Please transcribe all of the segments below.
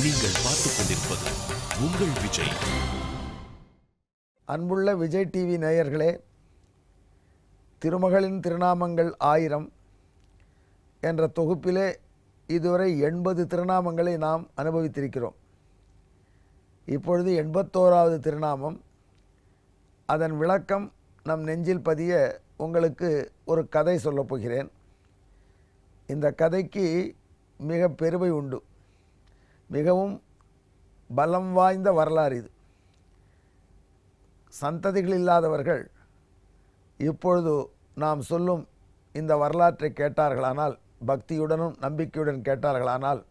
நீங்கள் பார்த்துக் கொண்டிருப்பது உங்கள் விஜய். அன்புள்ள விஜய் டிவி நேயர்களே, திருமகளின் திருநாமங்கள் 1000 என்ற தொகுப்பிலே இதுவரை 80 திருநாமங்களை நாம் அனுபவித்திருக்கிறோம். இப்பொழுது 81வது திருநாமம். அதன் விளக்கம் நம் நெஞ்சில் பதிய உங்களுக்கு ஒரு கதை சொல்லப் போகிறேன். இந்த கதைக்கு மிக பெருமை உண்டு. மிகவும் பலம் வாய்ந்த வரலாறு இது. சந்ததிகள் இல்லாதவர்கள் இப்பொழுது நாம் சொல்லும் இந்த வரலாற்றை கேட்டார்களானால், பக்தியுடனும் நம்பிக்கையுடன் கேட்டார்களானால்,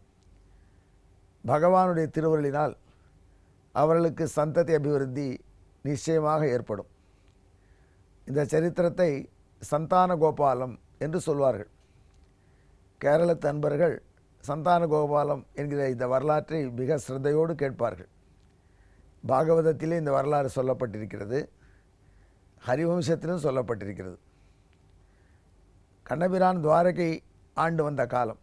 பகவானுடைய திருவருளினால் அவர்களுக்கு சந்ததி அபிவிருத்தி நிச்சயமாக ஏற்படும். இந்த சரித்திரத்தை சந்தான கோபாலம் என்று சொல்வார்கள். கேரளத்து அன்பர்கள் சந்தான கோபாலம் என்கிற இந்த வரலாற்றை மிக சிரத்தையோடு கேட்பார்கள். பாகவதத்திலே இந்த வரலாறு சொல்லப்பட்டிருக்கிறது, ஹரிவம்சத்திலும் சொல்லப்பட்டிருக்கிறது. கண்ணபிரான் துவாரகை ஆண்டு வந்த காலம்.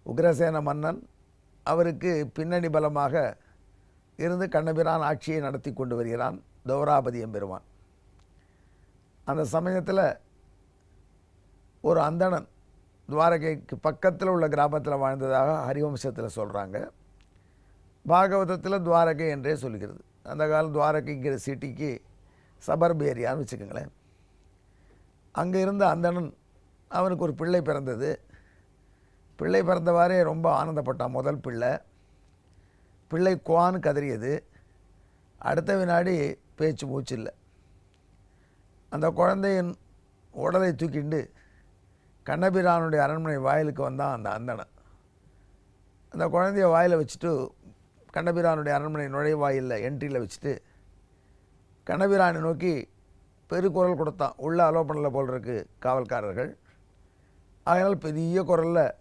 உக்ரசேன மன்னன் அவருக்கு பின்னணி பலமாக இருந்து கண்ணபிரான் ஆட்சியை நடத்தி கொண்டு வருகிறான், தௌராபதி எம்பெருமான். அந்த சமயத்தில் ஒரு அந்தணன் துவாரகைக்கு பக்கத்தில் உள்ள கிராமத்தில் வாழ்ந்ததாக ஹரிவம்சத்தில் சொல்கிறாங்க. பாகவதத்தில் துவாரகை என்றே சொல்கிறது. அந்த காலம் துவாரகைங்கிற சிட்டிக்கு சபர்ப் ஏரியான்னு வச்சுக்கோங்களேன். அங்கே இருந்த அந்தணன், அவனுக்கு ஒரு பிள்ளை பிறந்தது. பிள்ளை பிறந்தவாறே ரொம்ப ஆனந்தப்பட்டான். முதல் பிள்ளை குவான்னு கதறியது. அடுத்த வினாடி பேச்சு மூச்சு இல்லை. அந்த குழந்தையின் உடலை தூக்கிண்டு கண்ணபிரானுடைய அரண்மனை வாயிலுக்கு வந்தான் அந்த அந்தணன். அந்த குழந்தைய வாயில் வச்சுட்டு கண்ணபிரானுடைய அரண்மனை நுழைவாயிலில் என்ட்ரியில் வச்சுட்டு கண்ணபிரானை நோக்கி பெருக்குரல் கொடுத்தான். உள்ளே அலோ பண்ணல போல் இருக்கு காவல்காரர்கள். அதனால் பெரிய குரலில்,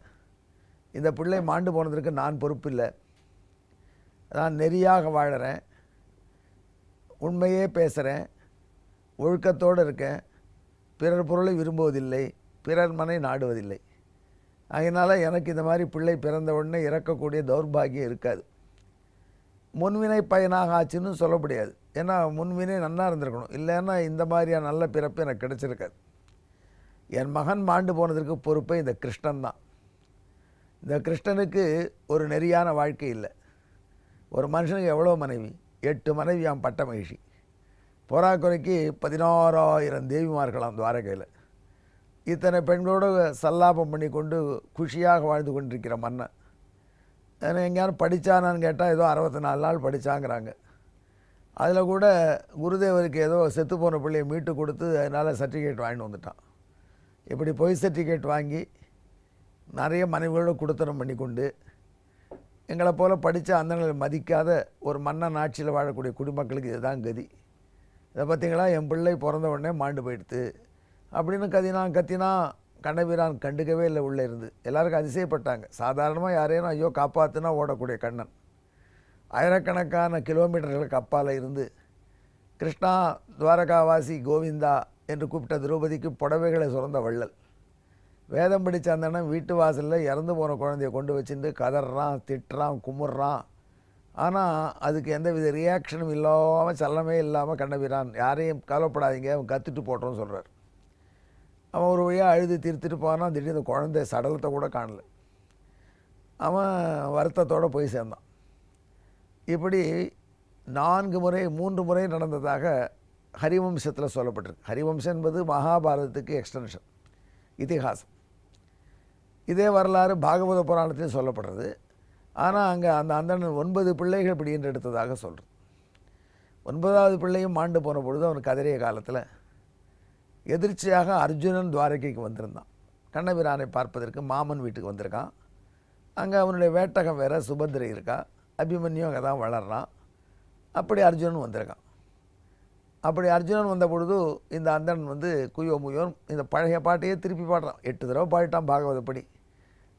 இந்த பிள்ளை மாண்டு போனதற்கு நான் பொறுப்பில்லை, நான் நெறியாக வாழறேன், உண்மையே பேசுகிறேன், ஒழுக்கத்தோடு இருக்கேன், பிறர் பொருளை விரும்புவதில்லை, பிறர் மனை நாடுவதில்லை. அதனால் எனக்கு இந்த மாதிரி பிள்ளை பிறந்த உடனே இறக்கக்கூடிய தௌர்பாகியம் இருக்காது. முன்வினை பயனாக ஆச்சுன்னு சொல்ல முடியாது. ஏன்னா முன்வினை நன்னா இருந்திருக்கணும், இல்லைன்னா இந்த மாதிரியான நல்ல பிறப்பு எனக்கு கிடைச்சிருக்காது. என் மகன் மாண்டு போனதற்கு பொறுப்பை இந்த கிருஷ்ணன் தான். இந்த கிருஷ்ணனுக்கு ஒரு நெறியான வாழ்க்கை இல்லை. ஒரு மனுஷனுக்கு எவ்வளோ மனைவி? 8 மனைவியாம் பட்ட மகிழ்ச்சி. போராக்குறைக்கு 16,000 தேவிமார்களாம் துவாரகையில். இத்தனை பெண்களோடு சல்லாபம் பண்ணி கொண்டு குஷியாக வாழ்ந்து கொண்டிருக்கிற மன்னன். எங்கேயாரும் படித்தானான்னு கேட்டால் ஏதோ 64 நாள் படித்தாங்கிறாங்க. அதில் கூட குருதேவருக்கு ஏதோ செத்து போன பிள்ளையை மீட்டு கொடுத்து அதனால் சர்டிஃபிகேட் வாங்கிட்டு வந்துட்டான். இப்படி பொய் சர்டிஃபிகேட் வாங்கி நிறைய மனைவிகளோடு குடுத்தனம் பண்ணி கொண்டு எங்களை போல் படித்த அந்தங்களை மதிக்காத ஒரு மன்னன் ஆட்சியில் வாழக்கூடிய குடிமக்களுக்கு இதுதான் கதி. இதை பார்த்தீங்களா, என் பிள்ளை பிறந்த உடனே மாண்டு போயிடுத்து அப்படின்னு கத்தினா கண்ணபிரான் கண்டுக்கவே இல்லை. உள்ளே இருந்து எல்லாருக்கும் அதிசயப்பட்டாங்க. சாதாரணமாக யாரையும் ஐயோ காப்பாற்றுனா ஓடக்கூடிய கண்ணன் ஆயிரக்கணக்கான கிலோமீட்டர்களுக்கு அப்பால் இருந்து கிருஷ்ணா துவாரகாவாசி கோவிந்தா என்று கூப்பிட்ட திரௌபதிக்கு புடவைகளை சுரந்த வள்ளல். வேதம் படித்த அந்தண்ணன் வீட்டு வாசலில் இறந்து போன குழந்தைய கொண்டு வச்சுட்டு கதறான், திட்டுறான், குமுறான். ஆனால் அதுக்கு எந்தவித ரியாக்ஷனும் இல்லாமல், சலனமே இல்லாமல் கண்ணபிரான் யாரையும் கவலைப்படாதீங்க, அவன் கற்றுட்டு போட்டோன்னு சொல்கிறார். அவன் ஒரு வழியாக அழுது தீர்த்துட்டு போனான். திடீர்னு குழந்தை சடலத்தை கூட காணலை. அவன் வருத்தத்தோடு போய் சேர்ந்தான். இப்படி 3 முறை நடந்ததாக ஹரிவம்சத்தில் சொல்லப்பட்டிருக்கு. ஹரிவம்சம் என்பது மகாபாரதத்துக்கு எக்ஸ்டென்ஷன், இதிகாசம். இதே வரலாறு பாகவத புராணத்திலையும் சொல்லப்படுறது. ஆனால் அங்கே அந்த அந்தணன் 9 பிள்ளைகள் இப்படின்னு எடுத்ததாக சொல்கிறது. 9வது பிள்ளையும் மாண்டு போன பொழுது அவன் கதறிய காலத்தில் எதிர்ச்சியாக அர்ஜுனன் துவாரகைக்கு வந்திருந்தான். கண்ணபிரானை பார்ப்பதற்கு மாமன் வீட்டுக்கு வந்திருக்கான். அங்கே அவனுடைய வேட்டகம் வேறு சுபத்திரை இருக்கா, அபிமன்யும் அங்கே தான் வளர்றான். அப்படி அர்ஜுனன் வந்திருக்கான். அப்படி அர்ஜுனன் வந்த பொழுது இந்த அந்தணன் குயோ முயோன் இந்த பழைய பாட்டையே திருப்பி பாடுறான். 8 தடவை பாடிட்டான் பாகவதப்படி.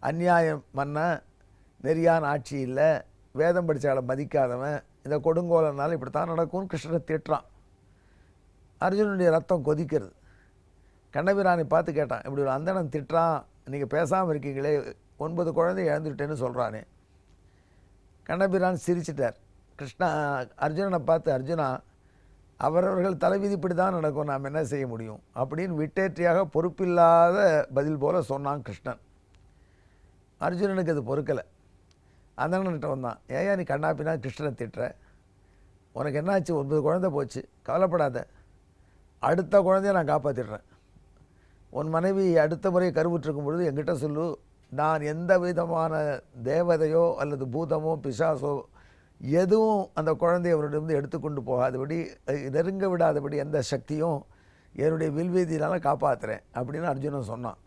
அந்நியாயம் மன்ன, நெறியான ஆட்சி இல்லை, வேதம் படித்தால மதிக்காதவன், இந்த கொடுங்கோலனால் இப்படித்தான் நடக்கும்னு கிருஷ்ணனை திட்டுறான். அர்ஜுனனுடைய ரத்தம் கொதிக்கிறது. கண்ணபிரானை பார்த்து கேட்டான், இப்படி ஒரு அந்தணன் திட்டுறான், நீங்கள் பேசாமல் இருக்கீங்களே, 9 குழந்தை இழந்துவிட்டேன்னு சொல்கிறானே, கண்ணபிரான் சிரிச்சிட்டார். கிருஷ்ணா அர்ஜுனனை பார்த்து, அர்ஜுனா, அவரவர்கள் தலைவிதிப்படி தான் நடக்கும், நாம் என்ன செய்ய முடியும் அப்படின்னு விட்டேற்றியாக பொறுப்பில்லாத பதில் போல சொன்னான் கிருஷ்ணன். அர்ஜுனனுக்கு அது பொறுக்கலை. அந்தண்ணன்கிட்ட வந்தான். ஏயா நீ கண்ணாப்பினா கிருஷ்ணனை திட்டுற? உனக்கு என்னாச்சு? 9 குழந்தை போச்சு, கவலைப்படாத, அடுத்த குழந்தைய நான் காப்பாற்றிடுறேன். உன் மனைவி அடுத்த முறை கருவுற்றிருக்கும் பொழுது என்கிட்ட சொல்லு, நான் எந்த விதமான தேவதையோ அல்லது பூதமோ பிசாசோ எதுவும் அந்த குழந்தைய அவரிடமிருந்து எடுத்துக்கொண்டு போகாதபடி, நெருங்க விடாதபடி எந்த சக்தியும் என்னுடைய வில்வீதியினால் காப்பாற்றுறேன் அப்படின்னு அர்ஜுனன் சொன்னான்.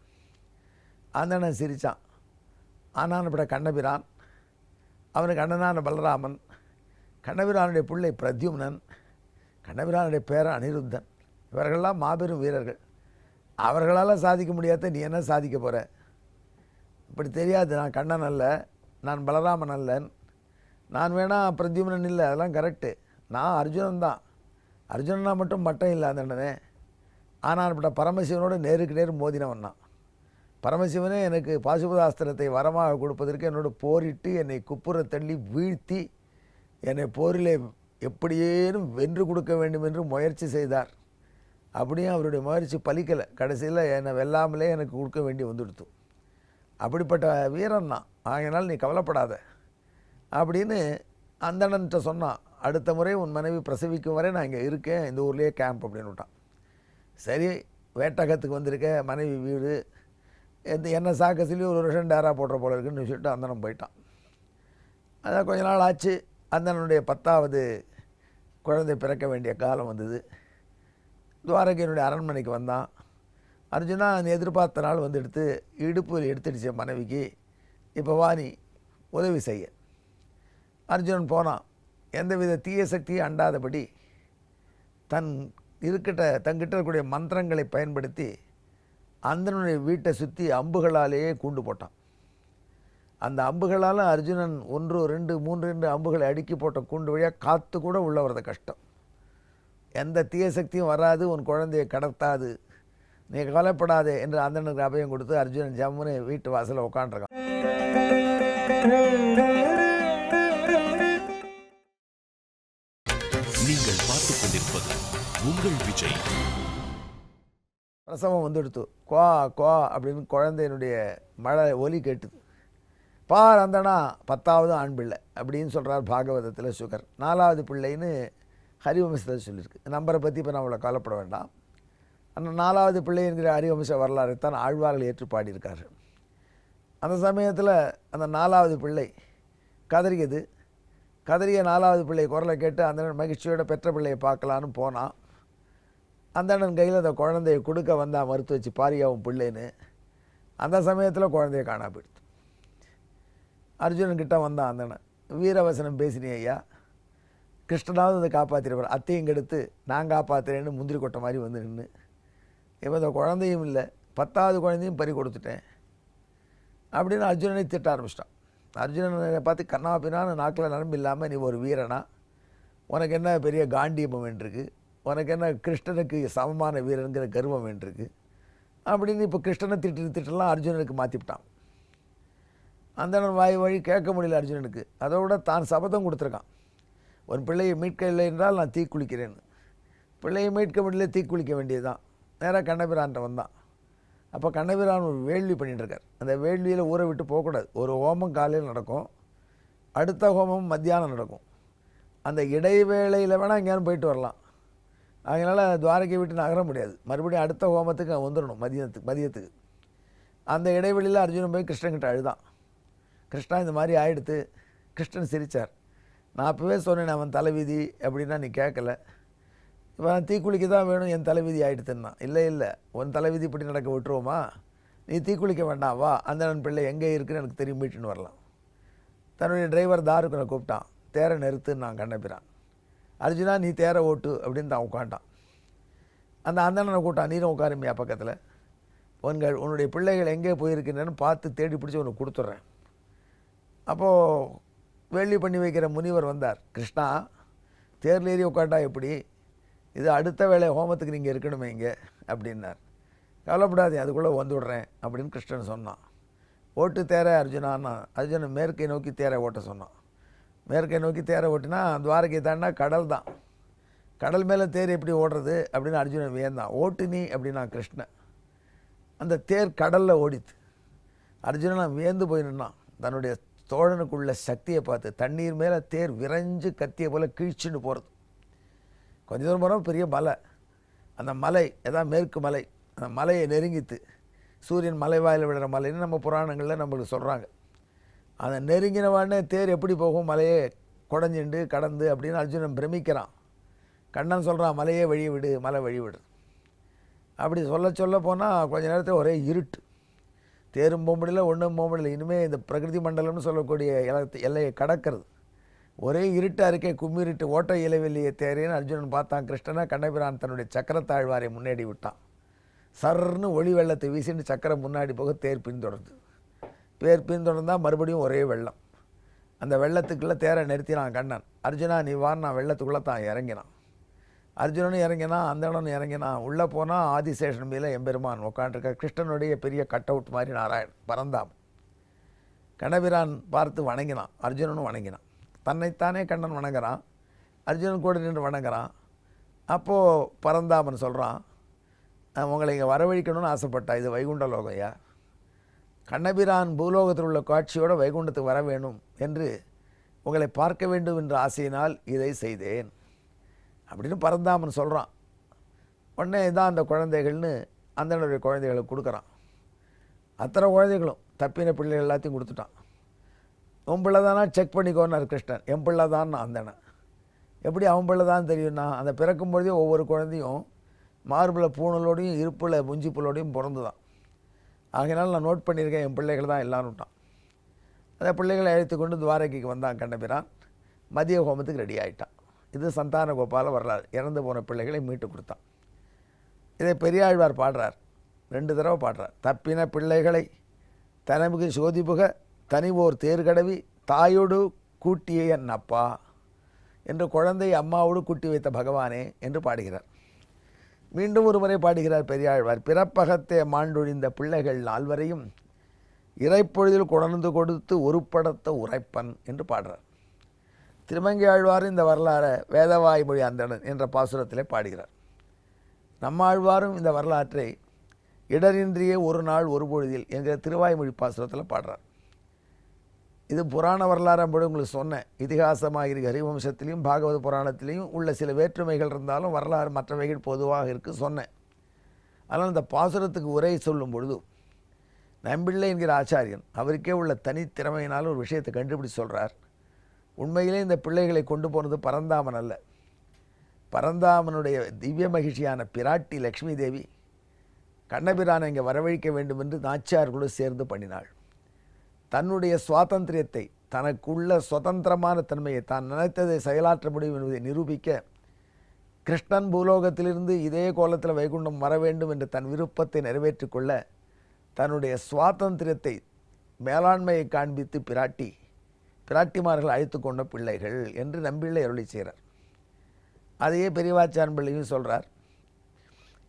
அந்தண்ணன் சிரித்தான். ஆனான்ப்பட கண்ணபிரான், அவனுக்கு அண்ணனான பலராமன், கண்ணபிரானுடைய பிள்ளை பிரத்யும்னன், கண்ணபிரானுடைய பேரன் அனிருத்தன், இவர்களெல்லாம் மாபெரும் வீரர்கள். அவர்களால் சாதிக்க முடியாத நீ என்ன சாதிக்க போகிற? இப்படி தெரியாது, நான் கண்ணன் அல்ல, நான் பலராமன் அல்லன், நான் வேணா பிரத்யும்னன் இல்லை, அதெல்லாம் கரெக்டு, நான் அர்ஜுனன் தான். அர்ஜுனனா மட்டும் மட்டம் இல்லை அந்த அண்ணனே. ஆனால் பரமசிவனோடு நேருக்கு நேர் மோதினவன் தான். பரமசிவனே எனக்கு பாசுபதாஸ்திரத்தை வரமாக கொடுப்பதற்கு என்னோட போரிட்டு என்னை குப்புற தள்ளி வீழ்த்தி என்னை போரிலே எப்படியேனும் வென்று கொடுக்க வேண்டும் என்று முயற்சி செய்தார். அப்படியும் அவருடைய முயற்சி பலிக்கலை. கடைசியில் என்னை வெல்லாமலே எனக்கு கொடுக்க வேண்டி வந்துடுத்து. அப்படிப்பட்ட வீரன் தான், ஆகையினால் நீ கவலைப்படாத அப்படின்னு அந்தணன்கிட்ட சொன்னான். அடுத்த முறை உன் மனைவி பிரசவிக்கும் வரை நான் இங்கே இருக்கேன், இந்த ஊர்லேயே கேம்ப் அப்படின்னு விட்டான். சரி, வேட்டகத்துக்கு வந்திருக்கேன், மனைவி வீடு, என்ன சாக்க சொல்லி ஒரு வருஷம் டேரா போடுற போல இருக்குன்னு சொல்லிட்டு அந்தணன் போயிட்டான். அதான் கொஞ்ச நாள் ஆச்சு. அந்தணனுடைய 10வது குழந்தை பிறக்க வேண்டிய காலம் வந்தது. துவாரகையினுடைய அரண்மனைக்கு வந்தான். அர்ஜுனா, நீ எதிர்பார்த்த நாள் வந்து எடுத்து இடுப்பில் எடுத்துடுச்ச மனைவிக்கு, இப்போ வா நீ உதவி செய்ய. அர்ஜுனன் போனான். எந்தவித தீய சக்தியை அண்டாதபடி தங்கிட்ட இருக்கக்கூடிய மந்திரங்களை பயன்படுத்தி அந்தனுடைய வீட்டை சுற்றி அம்புகளாலேயே கூண்டு போட்டான். அந்த அம்புகளால் அர்ஜுனன் 1, 2, 3 அம்புகளை அடுக்கி போட்ட கூண்டு வழியாக காற்று கூட உள்ள வரது கஷ்டம். எந்த தீய சக்தியும் வராது, உன் குழந்தையை கடத்தாது, நீ கவலைப்படாதே என்று அந்தனுக்கு அபயம் கொடுத்து அர்ஜுனன் ஜம்முன்னு வீட்டு வாசலில் உட்காண்டிருக்கான். நீங்கள் பார்த்துக் கொண்டிருப்பது உங்கள் விஜய். பிரசவம் வந்துடுத்து. குவா குவா அப்படின்னு குழந்தையினுடைய மழை ஒலி கேட்டுது. பார் அந்தனா 10வது ஆண் பிள்ளை அப்படின்னு சொல்கிறார் பாகவதத்தில் சுகர். 4வது பிள்ளைன்னு ஹரிவம்சத்தில் சொல்லியிருக்கு. நம்பரை பற்றி இப்போ நான் அவ்வளோ கவலைப்பட வேண்டாம். அந்த 4வது பிள்ளை என்கிற ஹரிவம்ச வரலாறைத்தான் ஆழ்வார்கள் ஏற்று பாடியிருக்காரு. அந்த சமயத்தில் அந்த 4வது பிள்ளை கதறியது. கதறிய 4வது பிள்ளை குரலை கேட்டு அந்த மகிழ்ச்சியோட பெற்ற பிள்ளையை பார்க்கலான்னு போனான். அந்த அண்ணன் கையில் அந்த குழந்தையை கொடுக்க வந்தால் மறுத்து வச்சு, பாரியாவும் பிள்ளைன்னு. அந்த சமயத்தில் குழந்தைய காணா போயிடுது. அர்ஜுனன்கிட்ட வந்தான் அந்த அண்ணன். வீரவசனம் பேசினே ஐயா, கிருஷ்ணனாவது அதை காப்பாற்றிருப்பார், அத்தையும் கெடுத்து நான் காப்பாற்றுறேன்னு முந்திரி கொட்டை மாதிரி வந்து நின்று, இப்போ அந்த குழந்தையும் இல்லை, 10வது குழந்தையும் பறி கொடுத்துட்டேன் அப்படின்னு அர்ஜுனனை திட்ட ஆரம்பிச்சிட்டான். அர்ஜுனனை பார்த்து, கண்ணாப்பினான்னு நாக்கில் நரம்பு இல்லாமல் நீ ஒரு வீரனா, உனக்கு என்ன பெரிய காண்டியபம் வேண்டிருக்கு, உனக்கு என்ன கிருஷ்ணனுக்கு சமமான வீரனுங்கிற கர்வம் வேண்டிருக்கு அப்படின்னு இப்போ கிருஷ்ணனை திட்டலாம் அர்ஜுனனுக்கு மாற்றிவிட்டான். அந்தணன் வாய் வழி கேட்க முடியல அர்ஜுனனுக்கு. அதோட தான் சபதம் கொடுத்துருக்கான், ஒரு பிள்ளையை மீட்க இல்லை என்றால் நான் தீக்குளிக்கிறேன்னு. பிள்ளையை மீட்க முடியல, தீக்குளிக்க வேண்டியது தான். நேராக கண்ணபிரான்ட்ட வந்தான். அப்போ கண்ணபிரான் ஒரு வேள்வி பண்ணிகிட்ருக்கார். அந்த வேள்வியில் ஊரை விட்டு போகக்கூடாது. ஒரு ஹோமம் காலையில் நடக்கும், அடுத்த ஹோமம் மத்தியானம் நடக்கும். அந்த இடைவேளையில் வேணால் எங்கேயாரும் போயிட்டு வரலாம். அதனால் துவாரகை விட்டு நகர முடியாது. மறுபடியும் அடுத்த ஹோமத்துக்கு வந்துடணும் மதியத்துக்கு. அந்த இடைவெளியில் அர்ஜுனன் போய் கிருஷ்ணன்கிட்ட அழுதான். கிருஷ்ணா இந்த மாதிரி ஆகிடுத்து. கிருஷ்ணன் சிரித்தார். நான் அப்போவே சொன்னேன் அவன் தலைவிதி அப்படின்னா நீ கேட்கல, இப்போ நான் தீக்குளிக்க தான் வேணும், என் தலைவிதி ஆகிடுத்துன்னா. இல்லை உன் தலைவிதி இப்படி நடக்க விட்டுருவோமா, நீ தீக்குளிக்க வேண்டாம், வா அந்தணன் பிள்ளை எங்கே இருக்குன்னு எனக்கு தெரியும், மீட்டுன்னு வரலாம். தன்னுடைய டிரைவர் தாருக்கனை கூப்பிட்டான். தேரை நிறுத்துன்னு நான் கண்ணபிரான். அர்ஜுனா நீ தேரை ஓட்டு அப்படின்னு தான் உட்காண்டான். அந்த அந்தணனை கூட்டான். நீரும் உட்காருமையா பக்கத்தில், உன்னுடைய பிள்ளைகள் எங்கே போயிருக்கின்றன்னு பார்த்து தேடி பிடிச்சி உனக்கு கொடுத்துட்றேன். அப்போது வேள்வி பண்ணி வைக்கிற முனிவர் வந்தார். கிருஷ்ணா, தேரில் ஏறி உட்காண்டா எப்படி, இது அடுத்த வேளை ஹோமத்துக்கு நீங்கள் இருக்கணுமே இங்கே அப்படின்னார். கவலைப்படாதே, அதுக்குள்ளே வந்து விடுறேன் அப்படின்னு கிருஷ்ணன் சொன்னான். ஓட்டு தேரை அர்ஜுனான்னா. அர்ஜுனன் மேற்கை நோக்கி தேரை ஓட்ட சொன்னான். மேற்கை நோக்கி தேரை ஓட்டினா துவாரகை தாண்டினா கடல் தான். கடல் மேலே தேர் எப்படி ஓடுறது அப்படின்னு அர்ஜுனன் வியந்தான். ஓட்டு நீ அப்படின்னா கிருஷ்ணன். அந்த தேர் கடலில் ஓடித்து. அர்ஜுனன் வியந்து போய் நின்னான். தன்னுடைய தோழனுக்குள்ள சக்தியை பார்த்து தண்ணீர் மேலே தேர் விரைஞ்சு கத்திய போல் கீழ்ச்சின்னு போகிறது. கொஞ்ச தூரம் போகிறோம் பெரிய மலை. அந்த மலை எதாவது மேற்கு மலை. அந்த மலையை நெருங்கித்து சூரியன் மலை வாயில் விடுற மலைன்னு நம்ம புராணங்களில் நம்மளுக்கு சொல்கிறாங்க. அதை நெருங்கினவானே தேர் எப்படி போகும், மலையே குடஞ்சிண்டு கடந்து அப்படின்னு அர்ஜுனன் பிரமிக்கிறான். கண்ணன் சொல்கிறான், மலையே வழி விடு, மலை வழி விடு. அப்படி சொல்ல போனால் கொஞ்ச நேரத்தில் ஒரே இருட்டு. தேரும் போக முடியல, ஒன்றும் போக முடியல. இனிமேல் இந்த பிரகிருதி மண்டலம்னு சொல்லக்கூடிய எல்லையை கடக்கிறது. ஒரே இருட்டாக இருக்கே, கும்மிருட்டு. ஓட்டை இலைவெளியை தேரேன்னு அர்ஜுனன் பார்த்தான். கிருஷ்ணனை கண்ணபிரான் தன்னுடைய சக்கரத்தாழ்வாரை முன்னாடி விட்டான். சர்ன்னு ஒளி வெள்ளத்தை வீசிட்டு சக்கரம் முன்னாடி போக தேர் பின்தொடர்ந்து. பின்தொடர்ந்தால் மறுபடியும் ஒரே வெள்ளம். அந்த வெள்ளத்துக்குள்ளே தேரை நிறுத்தினான் கண்ணன். அர்ஜுனா நீ வார், நான் வெள்ளத்துக்குள்ளே தான் இறங்கினான். அர்ஜுனனும் இறங்கினான், அந்தணனும் இறங்கினான். உள்ளே போனால் ஆதிசேஷன் மேலே எம்பெருமான் உட்காண்டிருக்க. கிருஷ்ணனுடைய பெரிய கட் அவுட் மாதிரி நாராயணன் பரந்தாம். கண்ணபிரான் பார்த்து வணங்கினான். அர்ஜுனனும் வணங்கினான். தன்னைத்தானே கண்ணன் வணங்குறான், அர்ஜுனன் கூட நின்று வணங்குறான். அப்போது பரந்தாமன் சொல்கிறான், உங்களை இங்கே வரவழைக்கணும்னு ஆசைப்பட்டா, இது வைகுண்ட லோகையா, கண்ணபிரான் பூலோகத்தில் உள்ள காட்சியோடு வைகுண்டத்துக்கு வர வேணும் என்று உங்களை பார்க்க வேண்டும் என்ற ஆசையினால் இதை செய்தேன் அப்படின்னு பரந்தாமன் சொல்கிறான். உடனே இதான் அந்த குழந்தைகள்னு அந்தனுடைய குழந்தைகளுக்கு கொடுக்குறான். அத்தனை குழந்தைகளும் தப்பின பிள்ளைகள் எல்லாத்தையும் கொடுத்துட்டான். உன் பிள்ளை தானா செக் பண்ணிக்கோன்னார் கிருஷ்ணன். என் பிள்ளை தான் அந்தனை. எப்படி அவன் பிள்ளை தான் தெரியும்னா, அந்த பிறக்கும் பொழுதே ஒவ்வொரு குழந்தையும் மார்பில் பூணலோடையும் இருப்பில் முஞ்சிப்புலோடையும் பிறந்து தான். ஆகையினால் நான் நோட் பண்ணியிருக்கேன், என் பிள்ளைகள் தான் எல்லாருட்டான். அந்த பிள்ளைகளை அழைத்து கொண்டு துவாரகைக்கு வந்தான் கண்ணபிரான். மதிய ஹோமத்துக்கு ரெடி ஆகிட்டான். இது சந்தான கோபால வரலாறு. இறந்து போன பிள்ளைகளை மீட்டு கொடுத்தான். இதை பெரியாழ்வார் பாடுறார், 2 தடவை பாடுறார். தப்பின பிள்ளைகளை தனமுகு சோதிபுக தனிவோர் தேர்கடவி தாயோடு கூட்டிய என் அப்பா என்று குழந்தை அம்மாவோடு கூட்டி வைத்த பகவானே என்று பாடுகிறார். மீண்டும் ஒரு முறை பாடுகிறார் பெரியாழ்வார். பிறப்பகத்தே மாண்டொழிந்த பிள்ளைகள் 4வரையும் இறைப்பொழுதில் கொணர்ந்து கொடுத்து ஒருபடத்த உரைப்பன் என்று பாடுறார். திருமங்கை ஆழ்வாரும் இந்த வரலாறை வேதவாய் மொழி அந்தணன் என்ற பாசுரத்திலே பாடுகிறார். நம்மாழ்வாரும் இந்த வரலாற்றை இடரின்றியே ஒரு நாள் ஒரு பொழுதில் என்கிற திருவாய்மொழி பாசுரத்தில் பாடுறார். இது புராண வரலாறு அப்படி உங்களுக்கு சொன்னேன். இதிகாசமாக இருக்கு, ஹரிவம்சத்திலையும் பாகவத புராணத்திலையும் உள்ள சில வேற்றுமைகள் இருந்தாலும் வரலாறு மற்றவைகள் பொதுவாக இருக்குது சொன்னேன். ஆனால் இந்த பாசுரத்துக்கு உரை சொல்லும் பொழுது நம்பிள்ளை என்கிற ஆச்சாரியன் அவருக்கே உள்ள தனித்திறமையினால் ஒரு விஷயத்தை கண்டுபிடிச்சு சொல்கிறார். உண்மையிலே இந்த பிள்ளைகளை கொண்டு போனது பரந்தாமன் அல்ல. பரந்தாமனுடைய திவ்ய மகிழ்ச்சியான பிராட்டி லக்ஷ்மி தேவி கண்ணபிரானை இங்கே வரவழைக்க வேண்டும் என்று நாச்சியார்களோடு சேர்ந்து பண்ணினாள். தன்னுடைய சுவாதந்திரியத்தை, தனக்குள்ள சுதந்திரமான தன்மையை, தான் நினைத்ததை செயலாற்ற முடியும் என்பதை நிரூபிக்க கிருஷ்ணன் பூலோகத்திலிருந்து இதே கோலத்தில் வைகுண்டம் வர வேண்டும் என்று தன் விருப்பத்தை நிறைவேற்றிக்கொள்ள தன்னுடைய சுவாதந்திரியத்தை, மேலாண்மையை காண்பித்து பிராட்டிமார்கள் அழைத்து கொண்ட பிள்ளைகள் என்று நம்பிள்ளை அருளி செய்கிறார். அதையே பெரியவாச்சான் பிள்ளையும் சொல்கிறார்.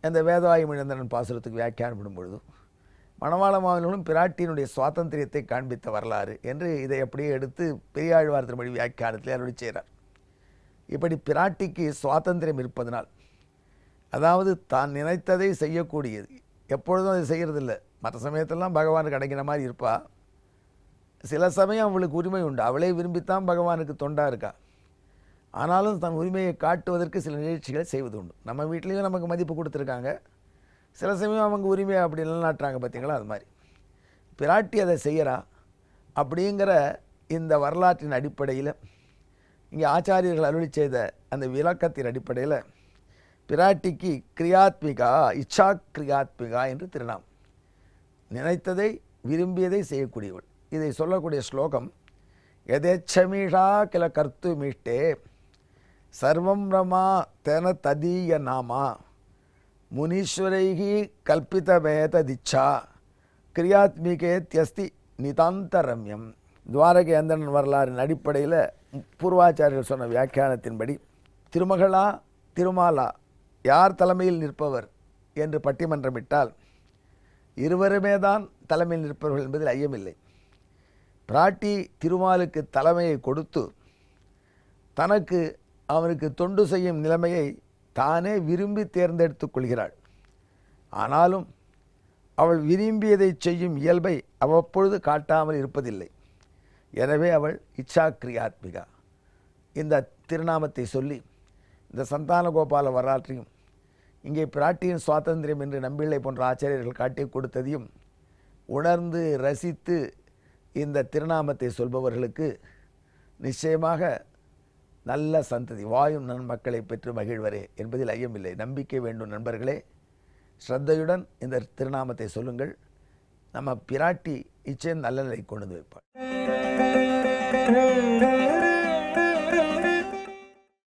அந்த வேதவாயு மணிந்தனன் பாசுரத்துக்கு வியாக்கியானம் பண்ணும் பொழுது மணவாள மாமனிகளும் பிராட்டியினுடைய சுவாதந்திரியத்தை காண்பித்த வரலாறு என்று இதை அப்படியே எடுத்து பெரியாழ்வார் திருமொழி வியாக்கியானத்தில் அருளி செய்கிறார். இப்படி பிராட்டிக்கு சுவாதந்திரம் இருப்பதனால், அதாவது தான் நினைத்ததை செய்யக்கூடியது, எப்பொழுதும் அதை செய்கிறதில்லை. மற்ற சமயத்திலலாம் பகவானுக்கு அடங்கின மாதிரி இருப்பா. சில சமயம் அவளுக்கு உரிமை உண்டு, அவளே விரும்பித்தான் பகவானுக்கு தொண்டாக இருக்கா. ஆனாலும் தன் உரிமையை காட்டுவதற்கு சில நிகழ்ச்சிகளை செய்வது உண்டு. நம்ம வீட்லேயும் நமக்கு மதிப்பு கொடுத்துருக்காங்க. சில சமயம் அவங்க உரிமையை அப்படி நிலநாட்டுறாங்க பார்த்தீங்களா. அது மாதிரி பிராட்டி அதை செய்கிறா. அப்படிங்கிற இந்த வரலாற்றின் அடிப்படையில் இங்கே ஆச்சாரியர்கள் அருளி செய்த அந்த விளக்கத்தின் அடிப்படையில் பிராட்டிக்கு கிரியாத்மிகா, இச்சா கிரியாத்மிகா என்று திருநாம். நினைத்ததை விரும்பியதை செய்யக்கூடியவள். இதை சொல்லக்கூடிய ஸ்லோகம், எதேச்சமீஷா கில கர்த்து மீஷ்டே சர்வம் ரமா தென ததீய நாமா முனீஸ்வரைகி கல்பிதமேத திச்சா கிரியாத்மிகே தியஸ்தி நிதாந்தரம்யம். துவாரகை அந்தணன் வரலாறின் அடிப்படையில் பூர்வாச்சாரியர்கள் சொன்ன வியாக்கியானத்தின்படி திருமகளா திருமாலா யார் தலைமையில் நிற்பவர் என்று பட்டிமன்றமிட்டால் இருவருமே தான் தலைமையில் நிற்பவர்கள் என்பதில் ஐயமில்லை. பிராட்டி திருமாலுக்கு தலைமையை கொடுத்து தனக்கு அவனுக்கு தொண்டு செய்யும் நிலைமையை தானே விரும்பி தேர்ந்தெடுத்து கொள்கிறாள். ஆனாலும் அவள் விரும்பியதை செய்யும் இயல்பை அவ்வப்பொழுது காட்டாமல் இருப்பதில்லை. எனவே அவள் இச்சாக்கிரியாத்மிகா. இந்த திருநாமத்தை சொல்லி இந்த சந்தான கோபால வரலாற்றையும் இங்கே பிராட்டியின் சுவாதந்திரம் என்று நம்பிள்ளை போன்ற ஆச்சாரியர்கள் காட்டி கொடுத்ததையும் உணர்ந்து ரசித்து இந்த திருநாமத்தை சொல்பவர்களுக்கு நிச்சயமாக நல்ல சந்ததி வாயும் நன்மக்களை பெற்று மகிழ்வரே என்பதில் ஐயமில்லை. நம்பிக்கை வேண்டும் நண்பர்களே. ஸ்ரத்தையுடன் இந்த திருநாமத்தை சொல்லுங்கள். நம்ம பிராட்டி நிச்சயம் நல்ல நிலை கொண்டு வைப்பாள்.